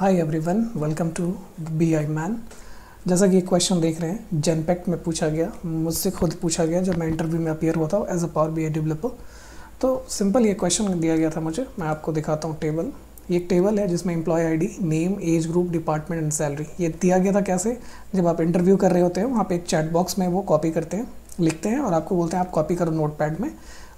Hi everyone, welcome to BI man. जैसा कि question देख रहे हैं, जनपैक्ट में पूछा गया, मुझसे खुद पूछा गया जब मैं इंटरव्यू में अपीयर हुआ था as a power BI developer. तो सिंपल ये क्वेश्चन दिया गया था मुझे, मैं आपको दिखाता हूँ टेबल। ये एक टेबल है जिसमें employee ID, name, age group, department and salary ये दिया गया था। कैसे? जब आप इंटरव्यू कर रहे होते हैं वहाँ पे एक चैट बॉक्स में वो कॉपी करते हैं, लिखते हैं और आपको बोलते हैं आप कॉपी करो नोटपैड में।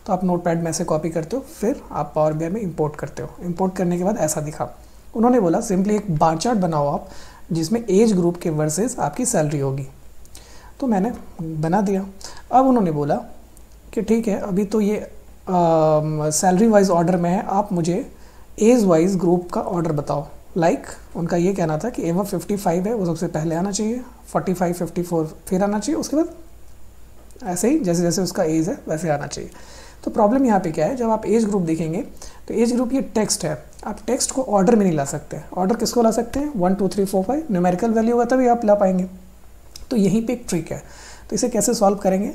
तो आप नोटपैड में ऐसे कॉपी करते हो, फिर आप पावर BI में इंपोर्ट करते हो। इंपोर्ट करने के बाद ऐसा दिखा। उन्होंने बोला सिंपली एक बार चार्ट बनाओ आप, जिसमें एज ग्रुप के वर्सेस आपकी सैलरी होगी। तो मैंने बना दिया। अब उन्होंने बोला कि ठीक है, अभी तो ये सैलरी वाइज ऑर्डर में है, आप मुझे एज वाइज ग्रुप का ऑर्डर बताओ। उनका ये कहना था कि एवर 55 है वो सबसे पहले आना चाहिए, 45, 54 फिर आना चाहिए, उसके बाद ऐसे ही जैसे जैसे उसका एज है वैसे आना चाहिए। तो प्रॉब्लम यहाँ पे क्या है, जब आप एज ग्रुप देखेंगे तो एज ग्रुप ये टेक्स्ट है, आप टेक्स्ट को ऑर्डर में नहीं ला सकते। ऑर्डर किसको ला सकते हैं? 1 2 3 4 5 न्यूमेरिकल वैल्यू होगा तभी आप ला पाएंगे। तो यहीं पे एक ट्रिक है। तो इसे कैसे सॉल्व करेंगे?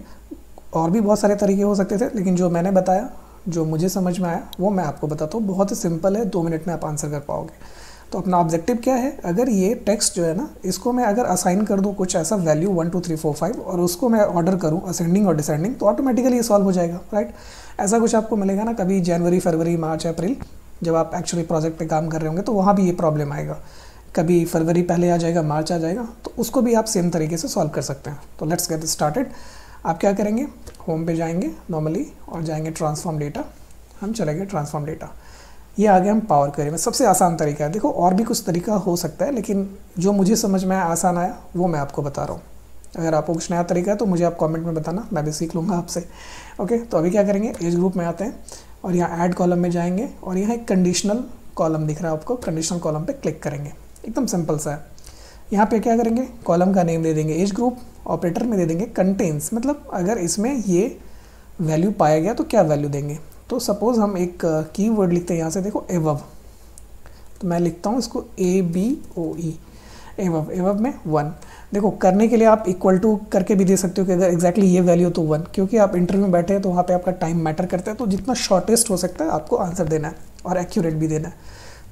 और भी बहुत सारे तरीके हो सकते थे, लेकिन जो मैंने बताया, जो मुझे समझ में आया, वो मैं आपको बताता हूँ। बहुत ही सिंपल है, 2 मिनट में आप आंसर कर पाओगे। तो अपना ऑब्जेक्टिव क्या है? अगर ये टेक्स्ट जो है ना, इसको मैं अगर असाइन कर दूँ कुछ ऐसा वैल्यू 1 2 3 4 5 और उसको मैं ऑर्डर करूँ असेंडिंग और डिसेंडिंग, तो ऑटोमेटिकली ये सॉल्व हो जाएगा, राइट? ऐसा कुछ आपको मिलेगा ना कभी जनवरी, फरवरी, मार्च, अप्रैल, जब आप एक्चुअली प्रोजेक्ट पे काम कर रहे होंगे तो वहाँ भी ये प्रॉब्लम आएगा। कभी फरवरी पहले आ जाएगा, मार्च आ जाएगा, तो उसको भी आप सेम तरीके से सॉल्व कर सकते हैं। तो लेट्स गेट स्टार्टेड। आप क्या करेंगे? होम पे जाएंगे नॉर्मली और जाएंगे ट्रांसफॉर्म डेटा। हम चलेंगे ट्रांसफॉर्म डेटा। ये आ गया हम पावर क्वेरी में। सबसे आसान तरीका है। देखो और भी कुछ तरीका हो सकता है, लेकिन जो मुझे समझ में आसान आया वो मैं आपको बता रहा हूँ। अगर आपको कुछ नया तरीका है तो मुझे आप कमेंट में बताना, मैं भी सीख लूँगा आपसे। ओके, तो अभी क्या करेंगे? एज ग्रुप में आते हैं और यहाँ ऐड कॉलम में जाएंगे और यहाँ एक कंडीशनल कॉलम दिख रहा है आपको, कंडीशनल कॉलम पे क्लिक करेंगे। एकदम सिंपल सा है। यहाँ पे क्या करेंगे? कॉलम का नेम दे देंगे एज ग्रुप, ऑपरेटर में दे देंगे कंटेन्स, मतलब अगर इसमें ये वैल्यू पाया गया तो क्या वैल्यू देंगे। तो सपोज हम एक कीवर्ड लिखते हैं यहाँ से, देखो एवव। तो मैं लिखता हूँ इसको ABOE, एवव। एवव में 1। देखो करने के लिए आप इक्वल टू करके भी दे सकते हो कि अगर एग्जैक्टली ये वैल्यू तो 1, क्योंकि आप इंटरव्यू में बैठे हैं तो वहाँ पे आपका टाइम मैटर करता है। तो जितना शॉर्टेस्ट हो सकता है आपको आंसर देना है और एक्यूरेट भी देना है।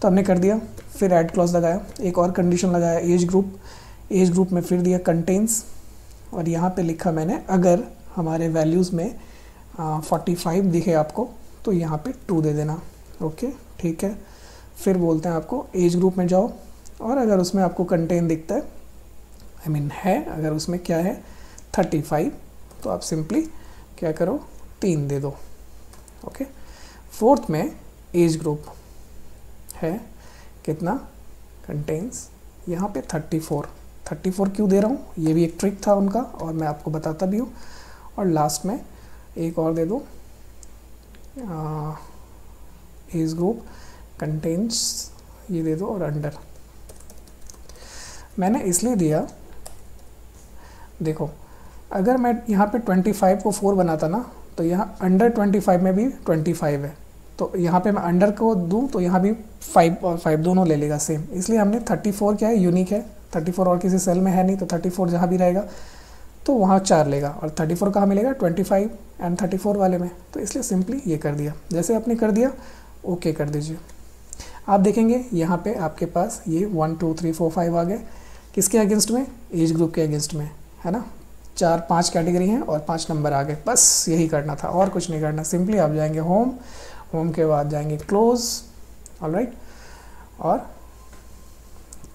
तो हमने कर दिया। फिर ऐड क्लॉज लगाया, एक और कंडीशन लगाया एज ग्रुप। एज ग्रुप में फिर दिया कंटेन्स और यहाँ पे लिखा मैंने अगर हमारे वैल्यूज़ में 45 दिखे आपको तो यहाँ पे 2 दे देना। ओके, ठीक है। फिर बोलते हैं आपको एज ग्रुप में जाओ और अगर उसमें आपको कंटेन दिखता है, है, अगर उसमें क्या है 35, तो आप सिंपली क्या करो? 3 दे दो। ओके। फोर्थ में एज ग्रुप है कितना? कंटेन्स यहाँ पे 34 क्यों दे रहा हूँ? ये भी एक ट्रिक था उनका और मैं आपको बताता भी हूँ। और लास्ट में एक और दे दो, एज ग्रुप कंटेन्स ये दे दो और अंडर। मैंने इसलिए दिया, देखो अगर मैं यहाँ पे 25 को 4 बनाता ना, तो यहाँ अंडर 25 में भी 25 है, तो यहाँ पे मैं अंडर को दूँ तो यहाँ भी 5 और 5 दोनों ले लेगा सेम। इसलिए हमने 34 क्या है? यूनिक है। 34 और किसी सेल में है नहीं, तो 34 जहाँ भी रहेगा तो वहाँ 4 लेगा। और 34 कहाँ मिलेगा? 25 एंड 34 वाले में। तो इसलिए सिंपली ये कर दिया। जैसे आपने कर दिया, ओके कर दीजिए। आप देखेंगे यहाँ पे आपके पास ये 1 2 3 4 5 आ गए। किसके अगेंस्ट में? एज ग्रुप के अगेंस्ट में, है ना। 4 5 कैटेगरी हैं और 5 नंबर आ गए। बस यही करना था और कुछ नहीं करना। सिंपली आप जाएंगे होम, होम के बाद जाएंगे क्लोज, ऑलराइट, और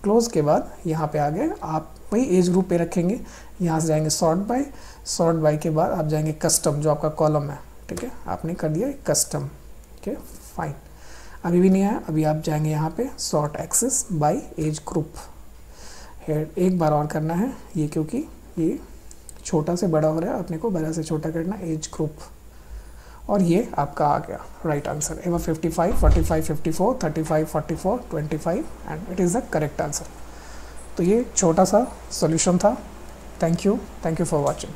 क्लोज के बाद यहाँ पे आ गए आप वही एज ग्रुप पे रखेंगे। यहाँ से जाएंगे सॉर्ट बाय के बाद आप जाएंगे कस्टम, जो आपका कॉलम है, ठीक है, आपने कर दिया कस्टम। Okay fine. अभी भी नहीं आया, अभी आप जाएंगे यहाँ पे sort axis by age group. एक बार और करना है ये, क्योंकि ये छोटा से बड़ा हो रहा है, अपने को बड़ा से छोटा करना एज ग्रुप। और ये आपका आ गया right answer. Ever 55, 45, 54, 35, 44, 25 and it is the correct answer. तो ये छोटा सा सॉल्यूशन था। Thank you for watching.